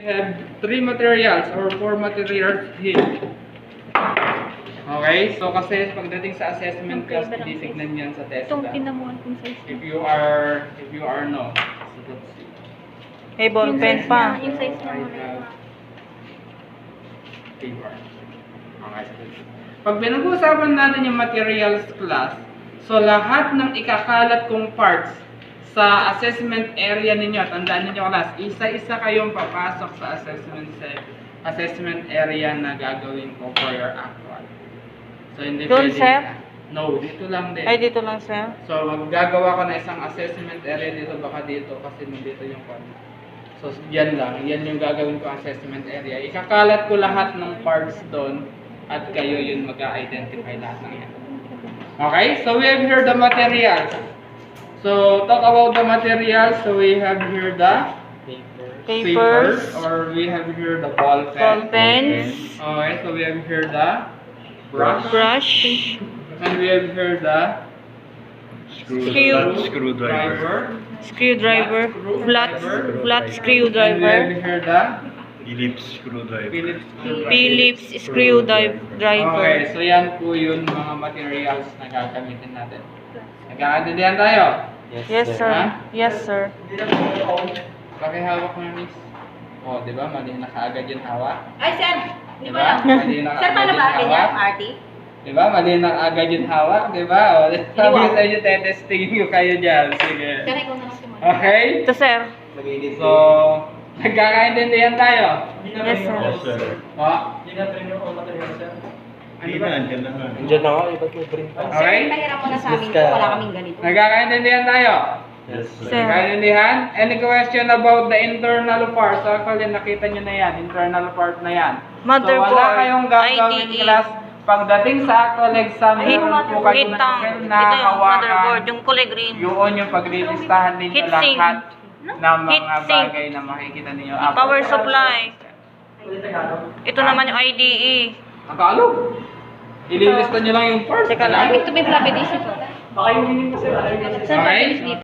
We have 3 materials or 4 materials here. Okay, so kasi pagdating sa assessment class, tinitignan yan sa test. Itong tinamuan kong size. If you are no. So let's see. May ball pen pa. Yung size niya I muna have paper. Okay, so pag pinag-uusapan natin yung materials class, so lahat ng ikakalat kong parts sa assessment area ninyo, tandaan ninyo class, isa-isa kayong papasok sa assessment area na gagawin ko for your actual. So hindi Doon, pwede. sir? No, dito lang din. Ay, dito lang, sir. So maggagawa ko na isang assessment area dito, baka dito kasi nandito yung kwan. So yan lang, yan yung gagawin ko assessment area. Ikakalat ko lahat ng parts doon at kayo yun mag-identify lahat ng yan. Okay, so we have here the materials. So talk about the materials. So we have here the Papers. or we have here the ball pen. Ball pens. Okay, so we have here the brush. Brush. And we have here the Screwdriver. Flat And we have screwdriver. here the Phillips screwdriver. Phillips screwdriver. Okay, so yan po yung mga materials na gagamitin natin. Nagkakaintindihan tayo? Yes, sir. Yes, sir. Pakihawak mo na, miss. O, di ba? Mali na kaagad yung hawak. Ay, sir! Hindi Di ba ba? lang? Mali na Sir, paano ba kaagad yung akin yan, hawak. Artie? Di ba? Mali na kaagad yung hawak, di ba? O, sabi ko sa inyo, tetestingin ko kayo dyan. Sige. Sir, ikaw na lang sumunod. Okay? Ito, sir. So, nagkakaintindihan tayo? Yes, sir. Yes, sir. O? Hindi na, andyan na nga. Sir, Okay? pahiram mo na sa amin kung wala kaming ganito. Nagkakaintindihan tayo? Yes, Sir. Nagkakaintindihan? Any question about the internal parts? So, actually, nakita nyo na yan. Internal part na yan. So, Motherboard. wala kayong gagawin IDE. class. Pagdating sa actual exam, meron po kayo ng Itang. papel Ito na yung motherboard. hawakan. Yung kulay green. Yun yung paglilistahan ninyo Heatsink. lahat ng mga Heatsink. bagay na makikita ninyo. Power supply. Ito naman yung IDE. Tagalog. Ililista nyo lang yung parts. Teka lang. Ito may floppy disk ito. Okay? Sir, floppy disk dito.